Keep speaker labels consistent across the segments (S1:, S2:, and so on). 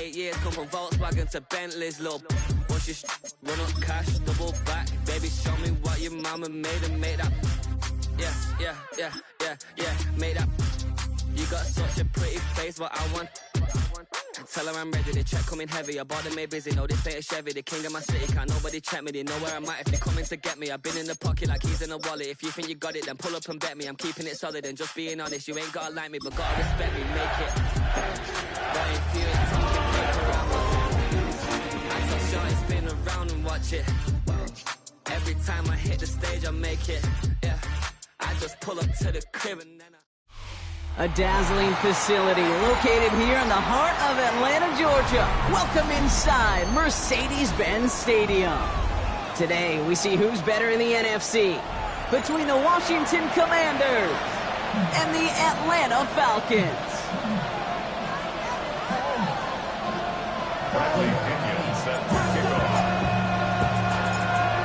S1: 8 years, come from Volkswagen to Bentley's, little. Once you run up cash, double back. Baby, show me what your mama made and made up. Yeah, made up. You got such a pretty face, but I want. Tell her I'm ready, the check coming heavy. I bought them made busy, no, this ain't a Chevy. The king of my city, can't nobody check me. They know where I'm at if they coming to get me. I've been in the pocket like he's in a wallet. If you think you got it, then pull up and bet me. I'm keeping it solid and just being honest. You ain't gotta like me, but gotta respect me, make it. But if you ain't talking paper, I'm so sure it's been around and watch it. Every time I hit the stage, I make it. Yeah, I just pull up to the crib and then
S2: A dazzling facility located here in the heart of Atlanta, Georgia. Welcome inside Mercedes-Benz Stadium. Today, we see who's better in the NFC between the Washington Commanders and the Atlanta Falcons.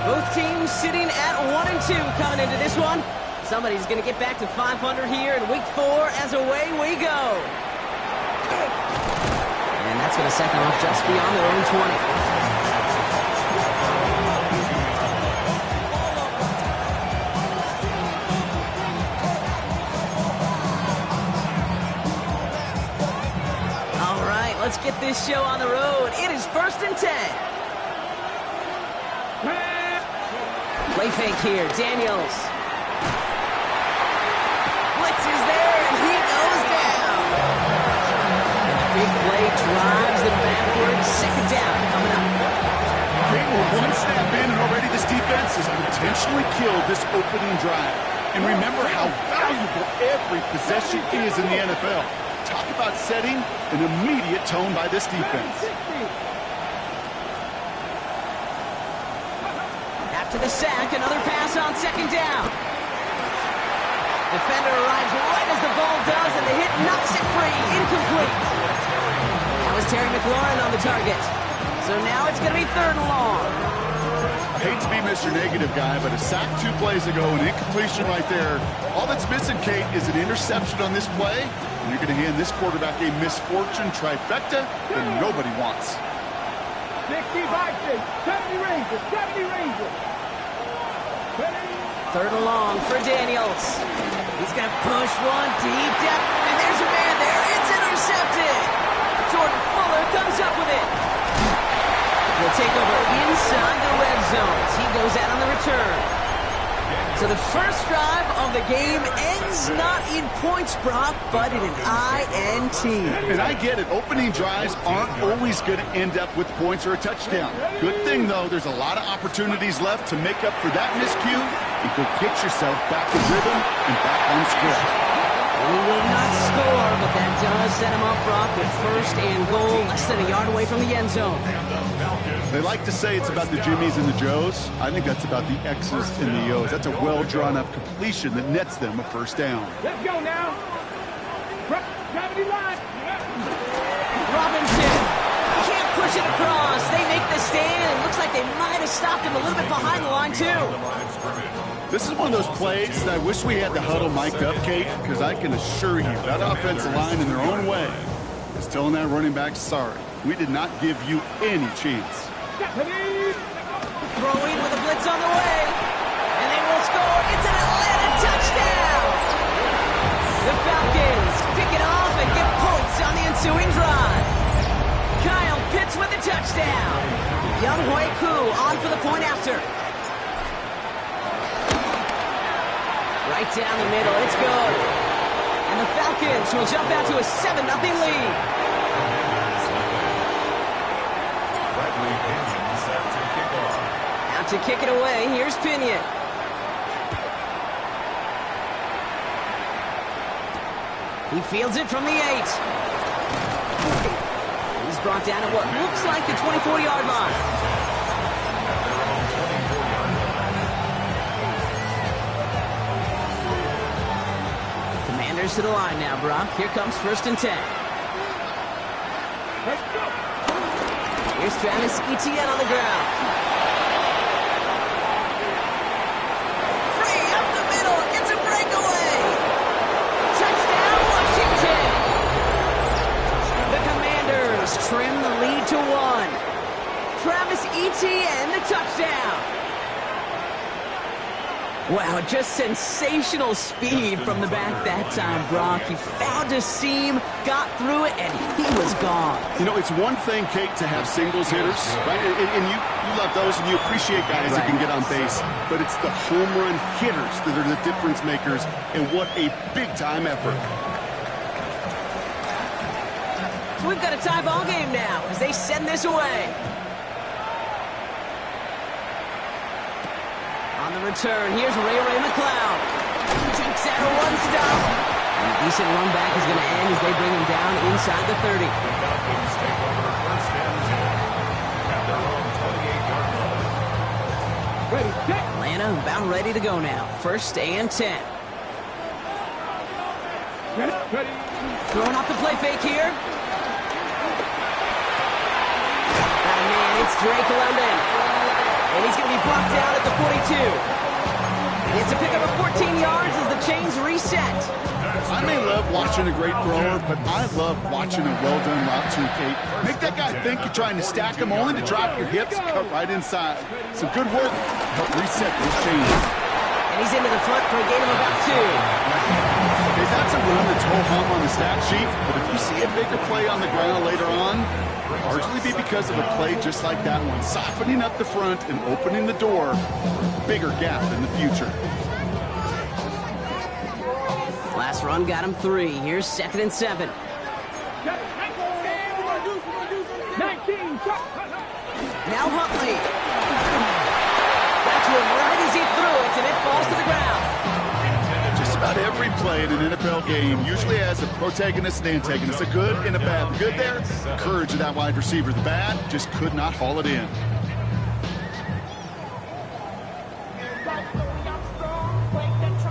S2: Both teams sitting at 1-2 coming into this one. Somebody's going to get back to 500 here in week 4 as away we go. And that's going to set them up just beyond their own 20. All right, let's get this show on the road. It is 1st and 10. Play fake here, Daniels. Is there, and he goes down. And a big play drives them backwards. 2nd down coming up.
S3: Okay, we're 1 snap in, and already this defense has potentially killed this opening drive. And remember how valuable every possession is in the NFL. Talk about setting an immediate tone by this defense.
S2: After the sack, another pass on 2nd down. Defender arrives right as the ball does, and the hit knocks it free. Incomplete. That was Terry McLaurin on the target. So now it's going to be 3rd and long.
S3: I hate to be Mr. Negative guy, but a sack 2 plays ago, an incompletion right there. All that's missing, Kate, is an interception on this play, and you're going to hand this quarterback a misfortune trifecta that nobody wants.
S4: 60 Vikings, 70 Rangers, 70 Rangers.
S2: 3rd and long for Daniels. He's going to push one deep down, and there's a man there. It's intercepted. Jordan Fuller comes up with it. He'll take over inside the red zone. He goes out on the return. So the first drive of the game ends not in points, Brock, but in an INT.
S3: And I get it. Opening drives aren't always going to end up with points or a touchdown. Good thing, though, there's a lot of opportunities left to make up for that miscue and go get yourself back to rhythm and back on script.
S2: He will not score, but that does set him up, Brock, with 1st and goal, less than a yard away from the end zone.
S3: They like to say it's about the Jimmies and the Joes. I think that's about the X's and the O's. That's a well-drawn-up completion that nets them a 1st down.
S4: Let's go now. Gravity line.
S2: Robinson can't push it across. They make the stand, and it looks like they might have stopped him a little bit behind the line, too.
S3: This is one of those plays that I wish we had the huddle mic'd up, Kate, because I can assure you that offensive line in their own way is telling that running back, sorry, we did not give you any chance.
S2: Throwing with a blitz on the way, and they will score. It's an Atlanta touchdown. The Falcons pick it off and get points on the ensuing drive. Kyle Pitts with the touchdown. Young Hoi Koo on for the point after. Right down the middle, it's good. And the Falcons will jump out to a 7-0 lead. Out to kick it away, here's Pinion. He fields it from the 8. He's brought down at what looks like the 24-yard line. To the line now, Brock. Here comes 1st and 10. Here's Travis Etienne on the ground. Free up the middle. It's a breakaway. Touchdown, Washington. The Commanders trim the lead to 1. Travis Etienne, the touchdown. Wow, just sensational speed from the back that time, Brock. He found a seam, got through it, and he was gone.
S3: You know, it's one thing, Kate, to have singles hitters, right? And you love those, and you appreciate guys that can get on base. But it's the home run hitters that are the difference makers, and what a big-time effort.
S2: So we've got a tie ball game now as they send this away. On the return, here's Ray McLeod. Takes out a one-stop. And a decent run back is going to end as they bring him down inside the 30. Atlanta about ready to go now. 1st and 10. Throwing off the play fake here. Oh, man, it's Drake London. And he's going to be brought down at the 42. It's a pickup of 14 yards as the chains reset.
S3: I may love watching a great thrower, but I love watching a well-done route too, Kate. Make that guy think you're trying to stack him only to drop your hips, cut right inside. Some good work to help reset those chains.
S2: And he's into the front for a gain of about 2.
S3: Okay, that's a run that's ho-hum on the stat sheet, but if you see a bigger play on the ground later on, largely be because of a play just like that one, softening up the front and opening the door, bigger gap in the future.
S2: Last run got him 3. Here's 2nd and 7. Now Huntley. Got to him right as he threw it, and it falls to the ground.
S3: Just about every play in an NFL game usually has a protagonist and antagonist, a good and a bad. The good there, the courage of that wide receiver. The bad, just could not haul it in.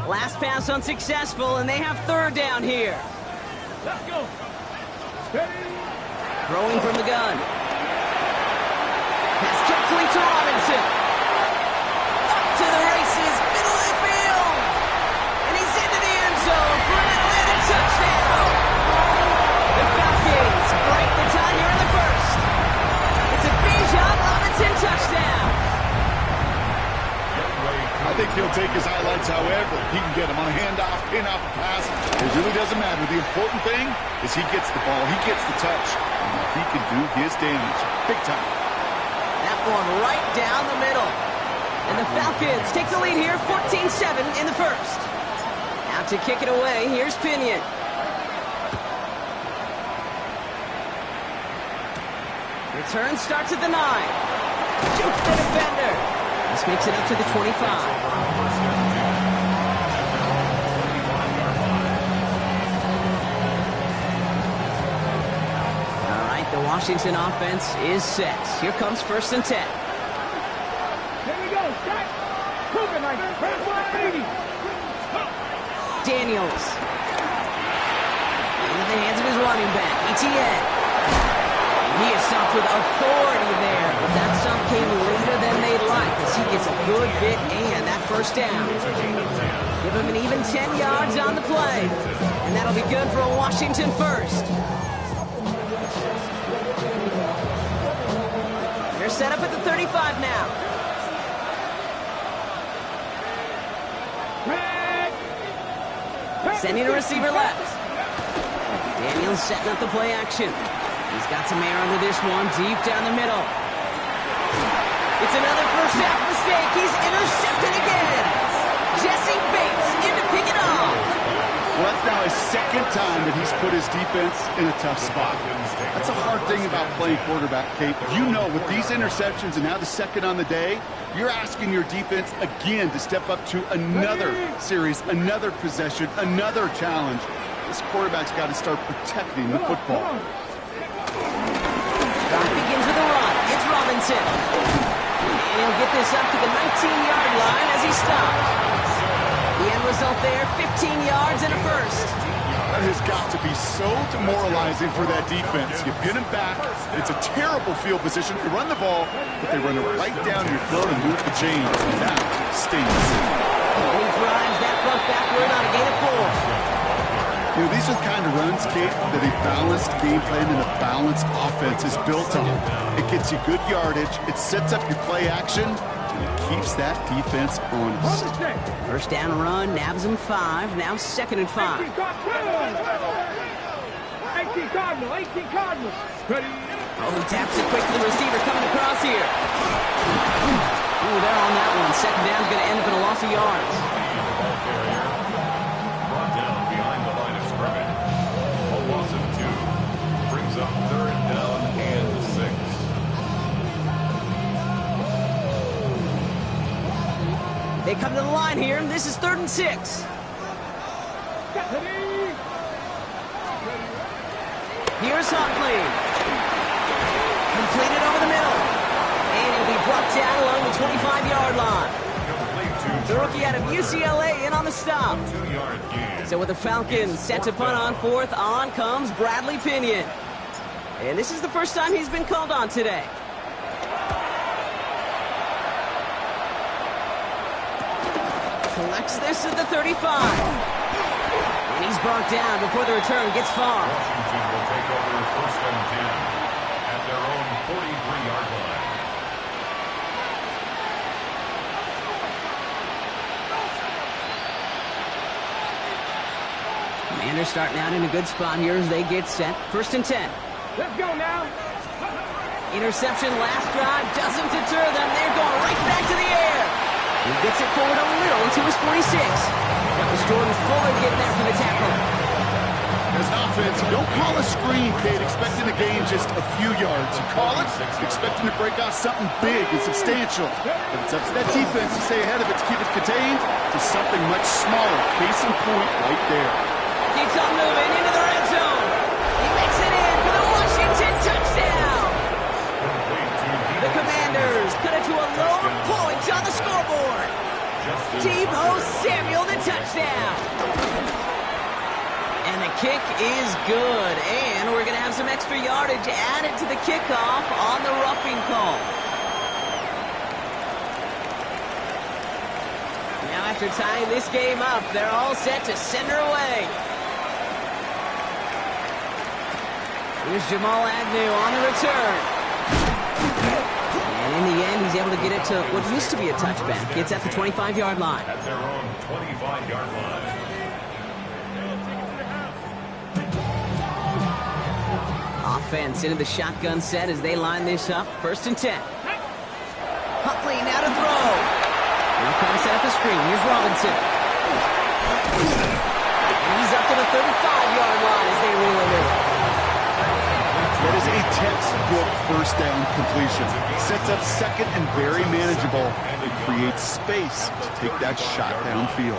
S2: Last pass unsuccessful, and they have 3rd down here.
S4: Let's go.
S2: Throwing from the gun. Pass complete to Robinson. Up to the races, middle of the field. And he's into the end zone for an Atlanta touchdown. The Falcons break the tie here in the 1st. It's a Bijan Robinson touchdown.
S3: I think he'll take his highlights however he can get them on a handoff, pin-off, a pass. It really doesn't matter. The important thing is he gets the ball, he gets the touch, and he can do his damage. Big time.
S2: That one right down the middle. And the Falcons take the lead here, 14-7 in the 1st. Out to kick it away, here's Pinion. Return starts at the 9. Juke the defender. This makes it up to the 25. All right, the Washington offense is set. Here comes 1st and 10.
S4: Here we go. Start. Moving right there. First 180.
S2: Daniels. Into the hands of his running back, Etienne. He is stopped with authority there, but that stop came later than they'd like as he gets a good bit and that 1st down. Give him an even 10 yards on the play, and that'll be good for a Washington 1st. They're set up at the 35 now. Sending a receiver left. Daniels setting up the play action. He's got some air under this one, deep down the middle. It's another 1st half mistake. He's intercepted again. Jesse Bates in to pick it off.
S3: Well, that's now his 2nd time that he's put his defense in a tough spot. That's a hard thing about playing quarterback, Kate. You know, with these interceptions and now the 2nd on the day, you're asking your defense again to step up to another series, another possession, another challenge. This quarterback's got to start protecting the football.
S2: Drive begins with a run. It's Robinson. And he'll get this up to the 19-yard line as he stopped. The end result there, 15 yards and a 1st.
S3: That has got to be so demoralizing for that defense. You pin him back. It's a terrible field position. They run the ball, but they run it right down your throat and move the chains. And that stings.
S2: And he drives that puck backward on a gain of 4.
S3: You know, these are the kind of runs, Kate, that a balanced game plan and a balanced offense is built on. It gets you good yardage, it sets up your play action, and it keeps that defense honest.
S2: First down run, nabs him 5, now 2nd and 5.
S4: 18 Cardinal, 18 Cardinal. Ready?
S2: Oh, he taps it quick to the receiver coming across here. Ooh, they're on that one. 2nd down's going to end up in a loss of yards.
S5: Brought down behind the line of scrimmage. A loss of 2. Brings up 3rd down and 6.
S2: They come to the line here. This is 3rd and 6. Here's Huntley. Completed over the middle. And he'll be brought down along the 25-yard line. The rookie out of UCLA in on the stop.
S5: 2-yard gain.
S2: So with the Falcons set to punt on 4th, on comes Bradley Pinion. And this is the first time he's been called on today. Collects this at the 35. And he's brought down before the return gets far.
S5: Washington will take over 1st and 10 at their own 43-yard line.
S2: Commanders starting out in a good spot here as they get set. 1st and 10.
S4: Let's go now.
S2: Interception last drive doesn't deter them. They're going right back to the air. He gets it forward a little into his 46. That was Jordan Fuller getting there for the tackle.
S3: As an offense, you don't call a screen, Kate, expecting to gain just a few yards. You call it expecting to break out something big and substantial. But it's up to that defense to stay ahead of it, to keep it contained to something much smaller. Case in point right there.
S2: Keeps on moving into the red zone. He makes it in for the Washington touchdown. The Commanders cut it to a lower point on the scoreboard. Deebo Samuel, the touchdown. And the kick is good. And we're going to have some extra yardage added to the kickoff on the roughing call. Now after tying this game up, they're all set to send her away. Here's Jamal Agnew on the return. And in the end, he's able to get it to what used to be a touchback. It's at the 25-yard line.
S5: At their own 25-yard line.
S2: Offense into the shotgun set as they line this up. 1st and 10. Huntley now to throw. Now trying to set up the screen. Here's Robinson. And he's up to the 35-yard line as they reel him in.
S3: That is a textbook 1st down completion. Sets up 2nd and very manageable. It creates space to take that shot downfield.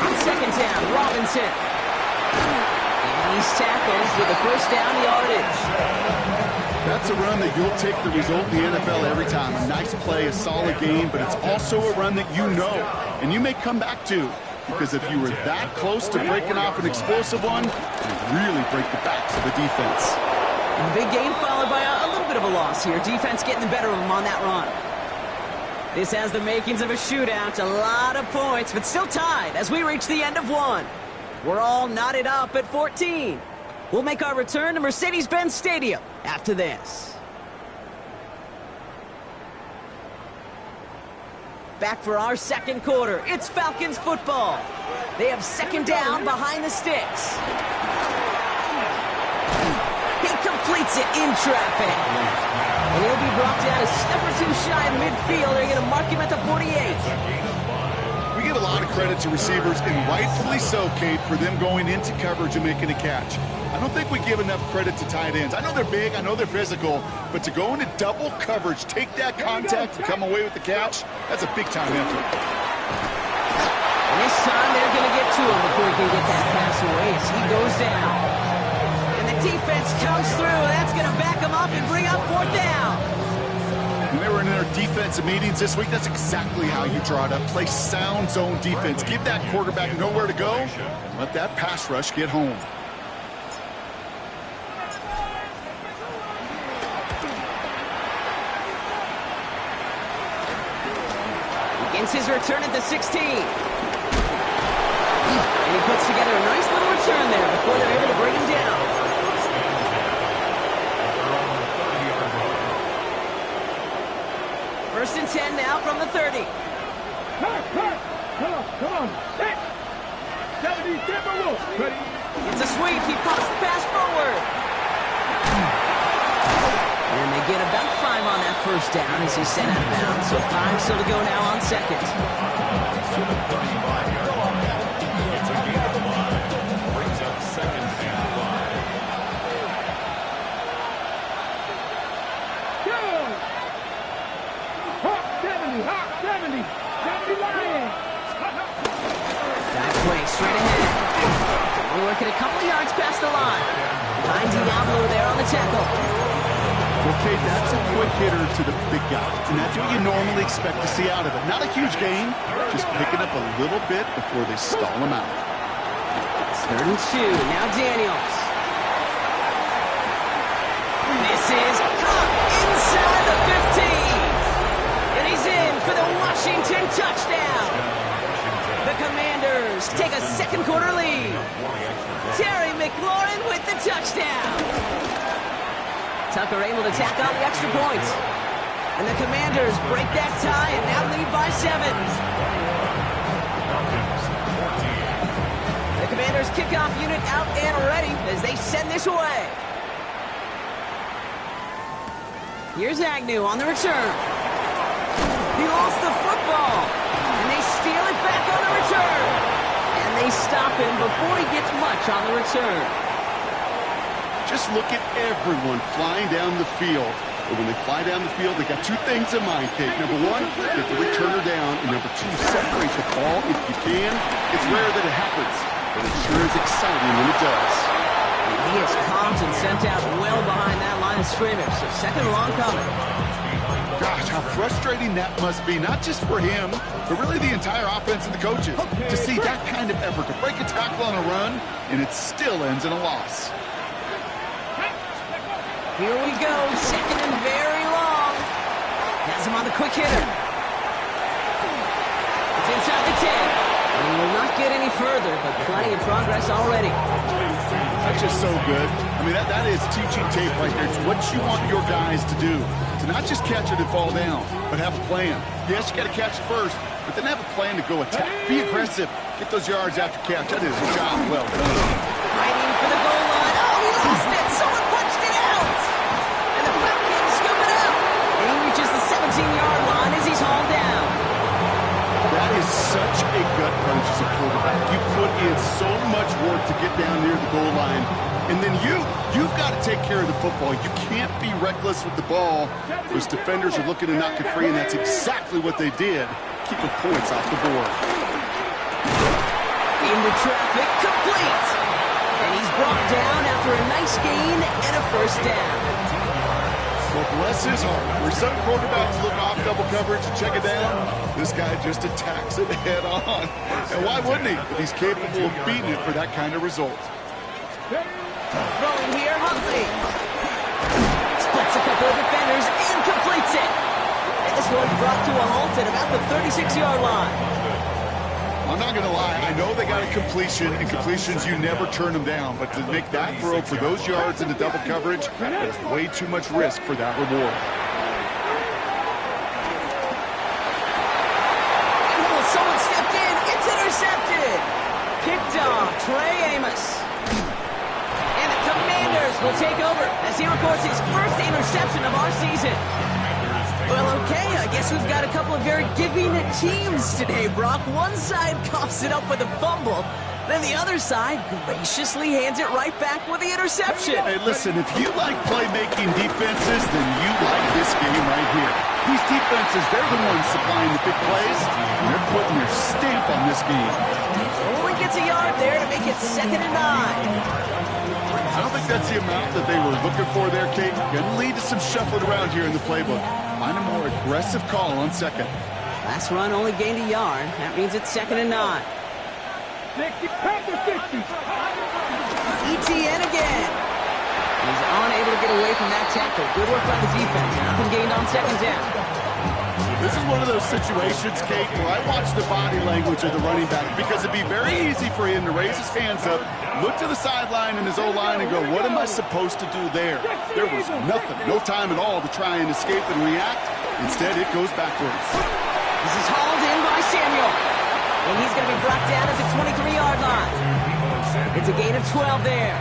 S2: On 2nd down, Robinson. And he's tackled with the 1st down yardage.
S3: That's a run that you'll take the result in the NFL every time. A nice play, a solid game, but it's also a run that you know and you may come back to. Because if you were that close to breaking off an explosive one, you really break the backs of the defense.
S2: And the big game followed by a little bit of a loss here. Defense getting the better of them on that run. This has the makings of a shootout. A lot of points, but still tied as we reach the end of one. We're all knotted up at 14. We'll make our return to Mercedes-Benz Stadium after this. Back for our 2nd quarter. It's Falcons football. They have 2nd down behind the sticks. He completes it in traffic. And he'll be brought down a step or 2 shy of midfield. They're going to mark him at the 48.
S3: We give a lot of credit to receivers, and rightfully so, Kate, for them going into coverage and making a catch. I don't think we give enough credit to tight ends. I know they're big, I know they're physical, but to go into double coverage, take that contact, and come away with the catch, that's a big-time effort.
S2: And this time they're going to get to him before he can get that pass away as he goes down. And the defense comes through. That's going to back him up and bring up 4th down.
S3: When they were in their defensive meetings this week, that's exactly how you draw it up. Play sound zone defense. Give that quarterback nowhere to go, and let that pass rush get home.
S2: Begins his return at the 16. And he puts together a nice little return there before they're able to bring him down. First and 10 now from the 30.
S4: Come on. 70, ready.
S2: It's a sweep. He pops the pass forward. And they get about 5 on that first down as he's sent out of bounds. So 5 still to go now on second.
S5: It's a gain of 5. Brings up second and 5.
S4: Good. Hot 70 Lions.
S2: Back play straight ahead. We're working a couple yards past the line. Behind Diablo there on the tackle.
S3: Okay, that's a quick hitter to the big guy, and that's what you normally expect to see out of it. Not a huge gain, just picking up a little bit before they stall him out.
S2: It's 3rd and 2. Now Daniels. This is caught inside the 15. And he's in for the Washington touchdown. The Commanders take a second quarter lead. Terry McLaurin with the touchdown. Tucker able to tack on the extra point. And the Commanders break that tie and now lead by 7. The Commanders kickoff unit out and ready as they send this away. Here's Agnew on the return. He lost the football. And they steal it back on the return. And they stop him before he gets much on the return.
S3: Just look at everyone flying down the field. But when they fly down the field, they got 2 things in mind, Kate. Number 1, get the returner down. And number 2, separate the ball if you can. It's rare that it happens, but it sure is exciting when it does.
S2: And he is caught and sent out well behind that line of scrimmage. So second and long coming.
S3: Gosh, how frustrating that must be, not just for him, but really the entire offense and the coaches. To see that kind of effort, to break a tackle on a run, and it still ends in a loss.
S2: Here we go, second and very long. Has him on the quick hitter. It's inside the 10. And he will not get any further, but plenty of progress already.
S3: That's just so good. I mean, that is teaching tape right there. It's what you want your guys to do. To not just catch it and fall down, but have a plan. Yes, you got to catch it first, but then have a plan to go attack. Be aggressive. Get those yards after catch. That is a job well done.
S2: Fighting for the goal line. Oh, he lost it. Someone punched it out. And the Falcons scoop it up. And he reaches the 17-yard line as he's hauled down.
S3: That is such a gut punch as a quarterback. You put in so much work to get down near the goal line, and then you've got to take care of the football. You can't be reckless with the ball. Those defenders are looking to knock it free, and that's exactly what they did. Keeping points off the board.
S2: Into traffic, complete. And he's brought down after a nice gain and a first down.
S3: Well, bless his heart. For some quarterbacks look off double coverage and check it down, this guy just attacks it head on. And why wouldn't he if he's capable of beating it for that kind of result?
S2: Throwing here, Huntley. Splits a couple of defenders and completes it. And this one's brought to a halt at about the 36-yard line.
S3: I'm not going to lie. I know they got a completion, and completions, you never turn them down. But to make that throw for those yards into double coverage, there's way too much risk for that reward.
S2: Oh, someone stepped in. It's intercepted. Kicked off, Trey Amos. And the Commanders will take over as he records his first interception of our season. Well, okay, I guess we've got a couple of very giving teams today, Brock. One side coughs it up with a fumble, then the other side graciously hands it right back with the interception.
S3: Hey, listen, if you like playmaking defenses, then you like this game right here. These defenses, they're the ones supplying the big plays, and they're putting their stamp on this game.
S2: Only gets a yard there to make it 2nd and 9.
S3: I don't think that's the amount that they were looking for there, Kate. Going to lead to some shuffling around here in the playbook. Find a more aggressive call on second.
S2: Last run only gained a yard. That means it's 2nd and 9.
S4: 60, pass the 60.
S2: ETN again. He's unable to get away from that tackle. Good work by the defense. Nothing gained on 2nd down.
S3: This is one of those situations, Kate, where I watch the body language of the running back because it'd be very easy for him to raise his hands up, look to the sideline in his O-line and go, what am I supposed to do there? There was nothing, no time at all to try and escape and react. Instead, it goes backwards.
S2: This is hauled in by Samuel. And he's going to be brought down at the 23-yard line. It's a gain of 12 there.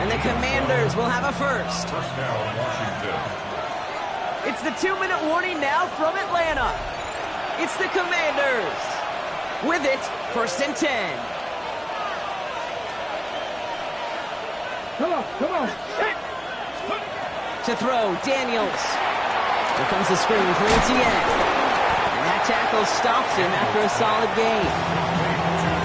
S2: And the Commanders will have a first.
S5: First down, Washington.
S2: It's the 2-minute warning now from Atlanta. It's the Commanders. With it, 1st and 10.
S4: Come on. Hey.
S2: To throw, Daniels. Here comes the screen for Etienne. And that tackle stops him after a solid gain.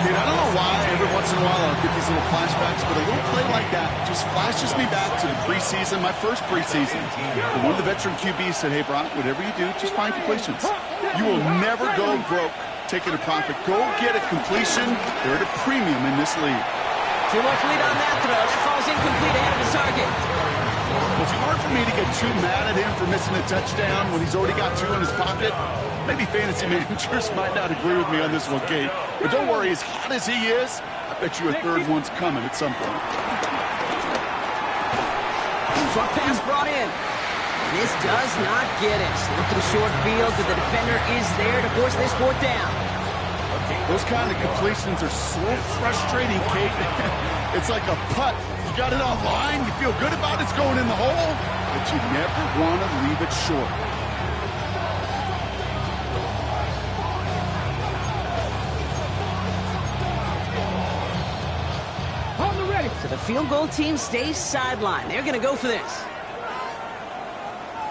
S3: Kate, I don't know why every once in a while I'll get these little flashbacks, but a little play like that just flashes me back to the preseason, my first preseason. And one of the veteran QBs said, hey, Brock, whatever you do, just find completions. You will never go broke taking a profit. Go get a completion. They're at a premium in this league.
S2: Too much lead on that throw. That falls incomplete ahead of his target.
S3: Well, it's hard for me to get too mad at him for missing a touchdown when he's already got 2 in his pocket. Maybe fantasy managers might not agree with me on this one, Kate. But don't worry, as hot as he is, I bet you a third one's coming at some point.
S2: Short pass brought in. This does not get it. Looking short field, but the defender is there to force this 4th down.
S3: Those kind of completions are so frustrating, Kate. It's like a putt. You got it on line, you feel good about it's going in the hole, but you never want to leave it short.
S2: So the field goal team stays sidelined. They're going to go for this.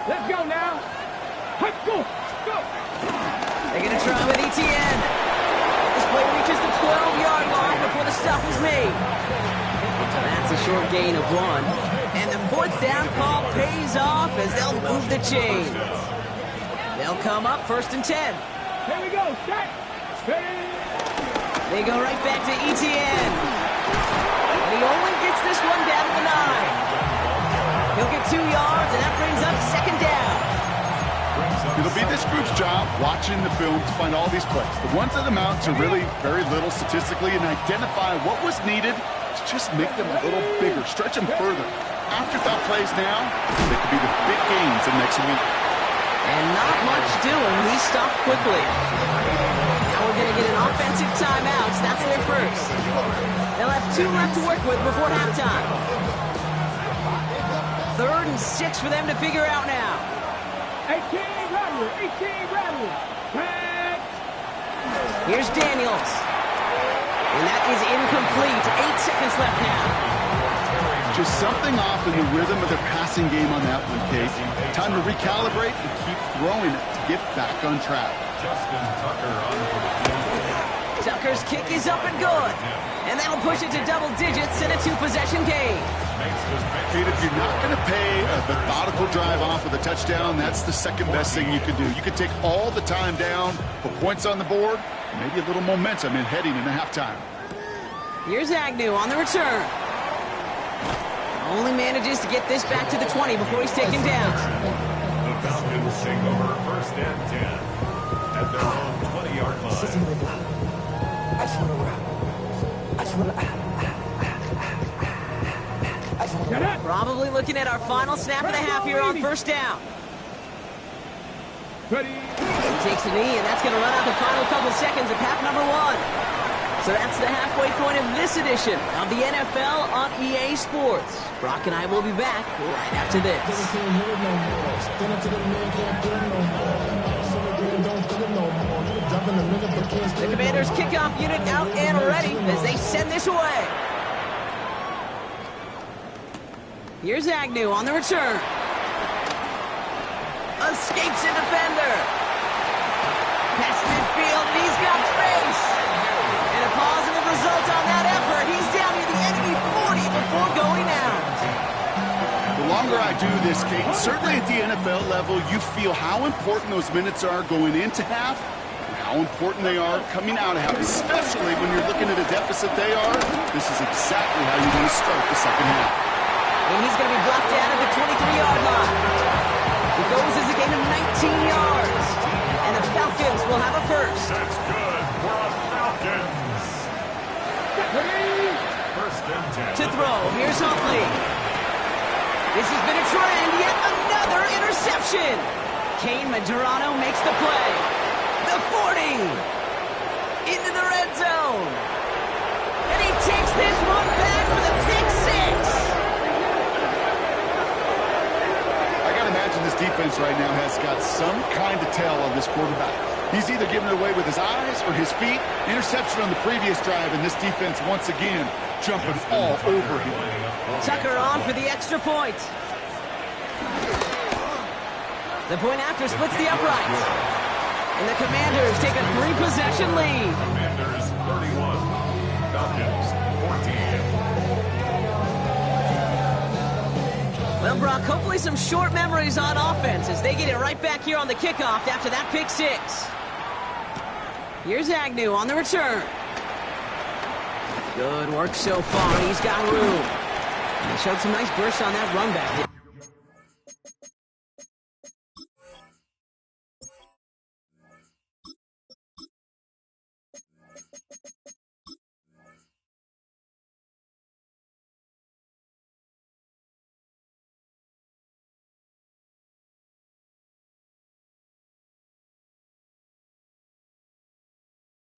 S4: Let's go now. Let's go.
S2: They're going to try with Etienne. This play reaches the 12-yard line before the stop is made. That's a short gain of 1. And the 4th down call pays off as they'll move the chains. They'll come up 1st and 10.
S4: Here we go. Set.
S2: They go right back to Etienne. And he only gets this one down to the 9. He'll get 2 yards, and that brings up 2nd down.
S3: It'll be this group's job watching the film to find all these plays. The ones that amount to really very little statistically and identify what was needed to just make them a little bigger, stretch them further. Afterthought plays now, they could be the big gains in next week.
S2: And not much doing. He stopped quickly. Now we're going to get an offensive timeout. That's their first. They'll have 2 left to work with before halftime. 3rd and 6 for them to figure out now.
S4: 18 Rattler.
S2: Here's Daniels. And that is incomplete. 8 seconds left now.
S3: Just something off in the rhythm of their passing game on that one, Kate. Time to recalibrate and keep throwing it to get back on track.
S5: Justin Tucker on for the field goal.
S2: Tucker's kick is up and good. And that'll push it to double digits in a 2-possession game.
S3: Kate, if you're not going to pay a methodical drive off with a touchdown, that's the second best thing you can do. You can take all the time down, put points on the board, maybe a little momentum in heading into halftime.
S2: Here's Agnew on the return. Only manages to get this back to the 20 before he's taken down.
S5: The Falcons take over 1st and 10 at their own 20-yard line.
S2: Probably looking at our final snap of the half here on 1st down.
S4: Ready.
S2: He takes a knee, and that's going to run out the final couple seconds of half number 1. So that's the halfway point of this edition of the NFL on EA Sports. Brock and I will be back right after this. The Commanders' kickoff unit out and ready as they send this away. Here's Agnew on the return. Escapes a defender. Past midfield, and he's got space. And a positive result on that effort. He's down near the enemy 40 before going out.
S3: The longer I do this, Kate, certainly at the NFL level, you feel how important those minutes are going into half and how important they are coming out of half, especially when you're looking at a deficit they are. This is exactly how you want to start the second half.
S2: And he's going to be blocked down at the 23-yard line. It goes as a gain of 19 yards. And the Falcons will have a first.
S5: That's good for the Falcons. First and 10.
S2: To throw, here's Huntley. This has been a trend, yet another interception. Kane Majerano makes the play. The 40. Into the red zone. And he takes this one back for the pick six.
S3: I got to imagine this defense right now has got some kind of tell on this quarterback. He's either giving it away with his eyes or his feet. Interception on the previous drive, and this defense once again jumping all over him.
S2: Tucker on for the extra point. The point after splits the uprights. And the Commanders take a 3-possession lead.
S5: Commanders 31, Falcons 14.
S2: Well, Brock, hopefully some short memories on offense as they get it right back here on the kickoff after that pick six. Here's Agnew on the return. Good work so far. He's got room. He showed some nice bursts on that run back.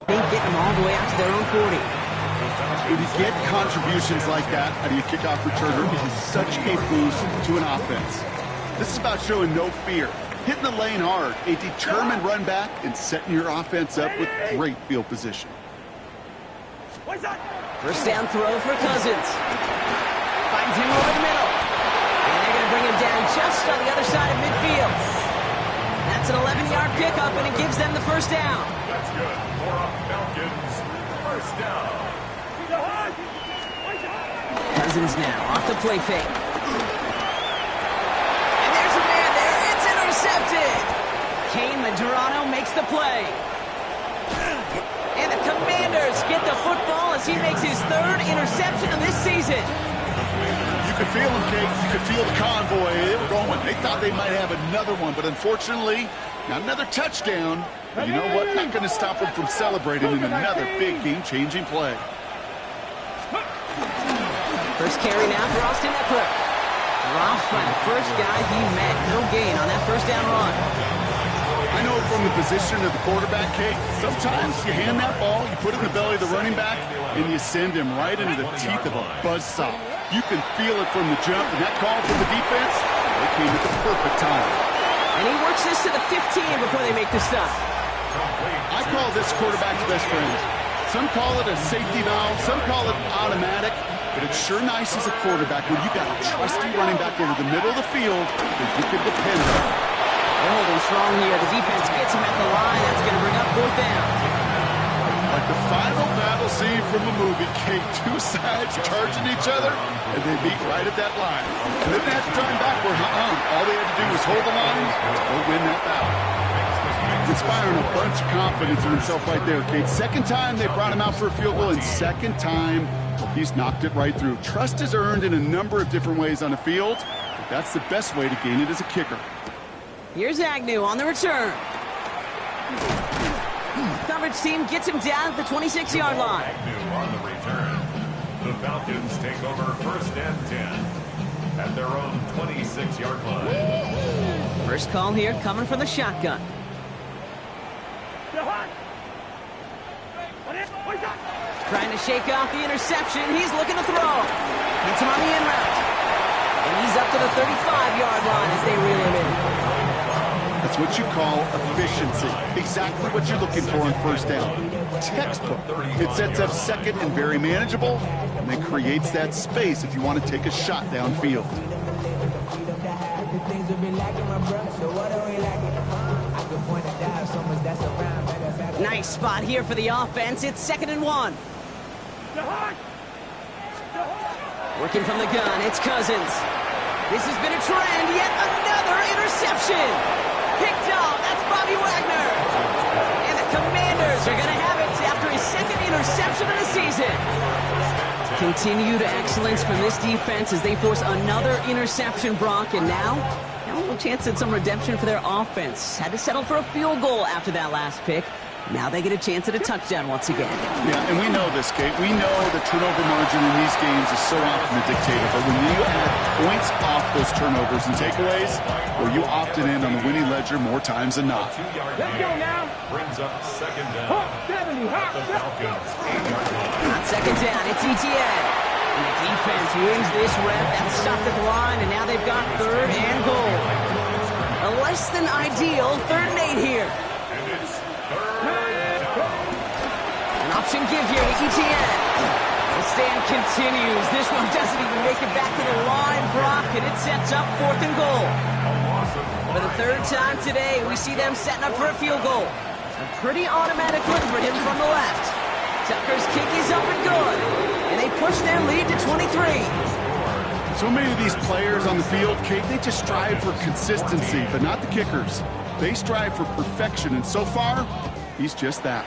S2: Getting them all the way out to their own 40.
S3: When you get contributions like that out of your kickoff returner, it is such a boost to an offense. This is about showing no fear, hitting the lane hard, a determined run back, and setting your offense up with great field position.
S2: First down throw for Cousins. Finds him over the middle. And they're going to bring him down just on the other side of midfield. That's an 11-yard pickup, and it gives them the first down.
S5: That's good for the Falcons. First down.
S2: Cousins now off the play fake. And there's a man there. It's intercepted. Kane Majerano makes the play. And the Commanders get the football as he makes his third interception of this season.
S3: You could feel them, Kate. You could feel the convoy. They were going. They thought they might have another one, but unfortunately, not another touchdown. But you know what? Not going to stop them from celebrating in another big game-changing play.
S2: First carry now for Austin Eckler. Dropped by the first guy he met. No gain on that first down run.
S3: I know from the position of the quarterback, Kate, sometimes you hand that ball, you put it in the belly of the running back, and you send him right into the teeth of a buzzsaw. You can feel it from the jump, and that call from the defense, they came at the perfect time.
S2: And he works this to the 15 before they make the stop.
S3: I call this quarterback's best friend. Some call it a safety valve, some call it automatic, but it's sure nice as a quarterback when you got a trusty running back over the middle of the field that you can depend on.
S2: They're holding strong here. The defense gets him at the line. That's going to bring up fourth down.
S3: Like the final battle scene from the movie, Kate, two sides charging each other, and they meet right at that line. And they didn't have to turn backward. All they had to do was hold the line to win that battle. Inspiring a bunch of confidence in himself right there, Kate. Second time they brought him out for a field goal, and second time he's knocked it right through. Trust is earned in a number of different ways on the field, but that's the best way to gain it as a kicker.
S2: Here's Agnew on the return. Coverage team gets him down at the 26-yard line.
S5: Agnew on the return. The Falcons take over first and 10 at their own 26-yard line.
S2: First call here coming from the shotgun. Trying to shake off the interception. He's looking to throw. Hits him on the in route. And he's up to the 35-yard line as they reel him in.
S3: That's what you call efficiency. Exactly what you're looking for on first down. Textbook. It sets up second and very manageable, and then creates that space if you want to take a shot downfield.
S2: Nice spot here for the offense. It's 2nd and 1. Working from the gun, it's Cousins. This has been a trend, yet another interception. Picked off, that's Bobby Wagner. And the Commanders are going to have it after his second interception of the season. Continued excellence from this defense as they force another interception, Brock. And now a little chance at some redemption for their offense. Had to settle for a field goal after that last pick. Now they get a chance at a touchdown once again.
S3: Yeah, and we know this, Kate. We know the turnover margin in these games is so often a dictator. But when you add points off those turnovers and takeaways, well, you opted in on the winning ledger more times than not.
S4: Let's go now.
S5: Brings up second down.
S4: Hawk 70, Hawk
S5: The
S4: 70.
S5: Falcons 8-yard line.
S2: On second down, it's ETN. And the defense wins this rep. That's stopped at the line, and now they've got third and goal. A less than ideal 3rd and 8 here.
S5: And it's third down.
S2: An option give here to ETN. The stand continues. This one doesn't even make it back to the line, Brock, and it sets up 4th and goal. For the 3rd time today, we see them setting up for a field goal. A pretty automatic look for him from the left. Tucker's kick is up and good, and they push their lead to 23.
S3: So many of these players on the field, Kate, they just strive for consistency, but not the kickers. They strive for perfection, and so far, he's just that.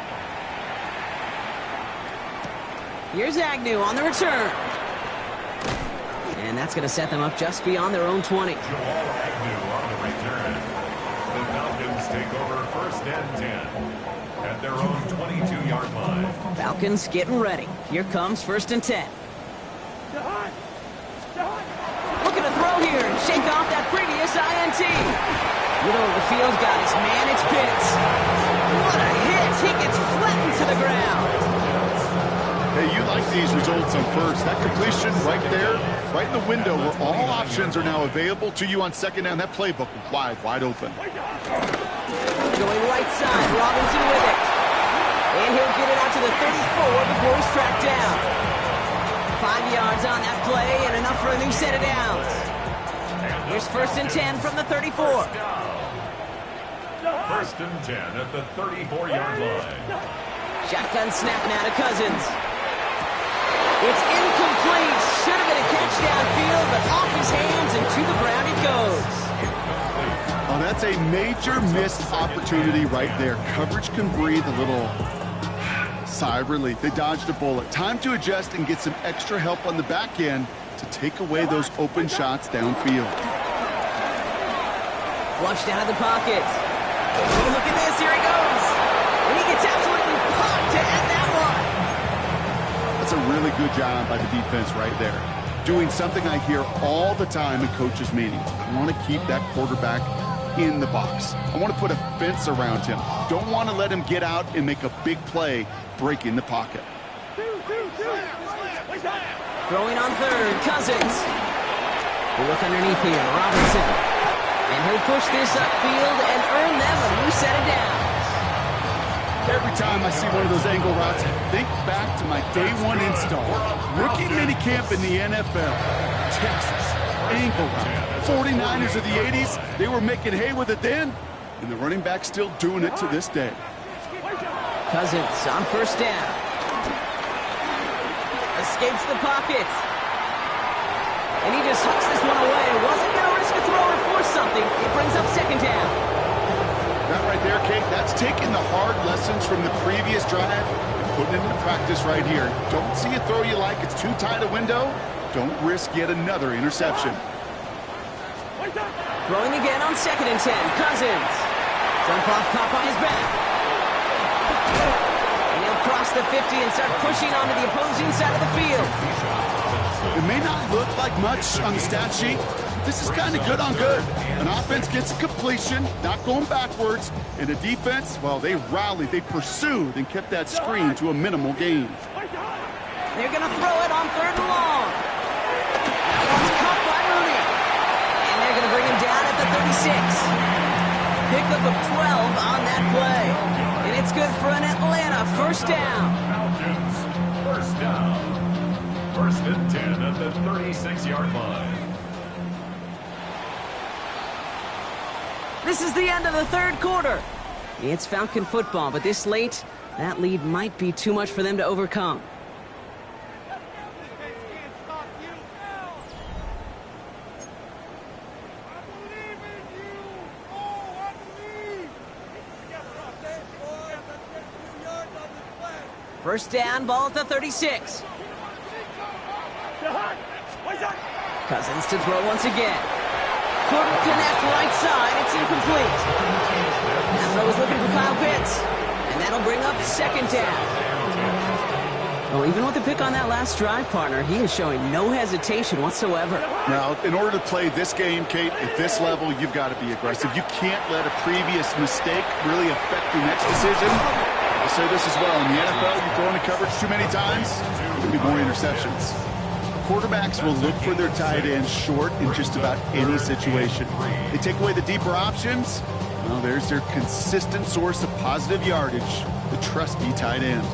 S2: Here's Agnew on the return. And that's going to set them up just beyond their own 20.
S5: Agnew on the return. The Falcons take over 1st and 10 at their own 22-yard line.
S2: Falcons getting ready. Here comes 1st and 10. Looking to throw here and shake off that previous INT. Middle of the field got his man, it's Pitts. What a hit! He gets flattened to the ground.
S3: Hey, you like these results on first. That completion right there, right in the window where all options are now available to you on second down. That playbook wide open.
S2: Going right side, Robinson with it. And he'll get it out to the 34 before he's tracked down. 5 yards on that play and enough for a new set of downs. Here's 1st and 10 from the 34.
S5: 1st and 10 at the 34-yard line.
S2: Shotgun snap now to Cousins. It's incomplete. Should have been a catch downfield, but off his hands and to the ground it goes.
S3: Oh, that's a major missed opportunity right there. Coverage can breathe a little sigh of relief. They dodged a bullet. Time to adjust and get some extra help on the back end to take away those open shots downfield.
S2: Flushed out of the pocket. Oh, look at this. Here he goes. And he gets absolutely popped to end that one.
S3: That's a really good job by the defense right there. Doing something I hear all the time in coaches' meetings. I want to keep that quarterback in the box. I want to put a fence around him. Don't want to let him get out and make a big play breaking the pocket.
S2: Throwing on 3rd, Cousins. We look underneath here, Robinson. And he'll push this upfield and earn them a new set of downs.
S3: Every time I see one of those angle routes, I think back to my day 1 install. Rookie minicamp in the NFL. Texas, angle route. 49ers of the 80s, they were making hay with it then, and the running back's still doing it to this day.
S2: Cousins on 1st down. Escapes the pocket. And he just hooks this one away. Wasn't going to risk a throw or force something. It brings up 2nd down.
S3: That right there, Kate, that's taking the hard lessons from the previous drive and putting it into practice right here. Don't see a throw you like, it's too tight a window. Don't risk yet another interception.
S2: Throwing again on 2nd and 10. Cousins. Jump off cop on his back. And he'll cross the 50 and start pushing onto the opposing side of the field.
S3: It may not look like much on the stat sheet. This is kind of good on good. An offense gets a completion, not going backwards, and the defense, well, they rallied, they pursued, and kept that screen to a minimal gain.
S2: They're going to throw it on 3rd and long. That one's caught by Mooney. And they're going to bring him down at the 36. Pickup of 12 on that play. And it's good for an Atlanta 1st down.
S5: Falcons, 1st down. 1st and 10 at the 36-yard line.
S2: This is the end of the 3rd quarter. It's Falcon football, but this late, that lead might be too much for them to overcome. First down, ball at the 36. Cousins to throw once again. Couldn't connect right side. It's incomplete. That throw was looking for Kyle Pitts. And that'll bring up second down. Well, even with the pick on that last drive, partner, he is showing no hesitation whatsoever.
S3: Now, in order to play this game, Kate, at this level, you've got to be aggressive. You can't let a previous mistake really affect your next decision. I'll say this as well. In the NFL, you throw into coverage too many times, there'll be more interceptions. Quarterbacks will look for their tight ends short in just about any situation. They take away the deeper options. Well, there's their consistent source of positive yardage, the trusty tight end.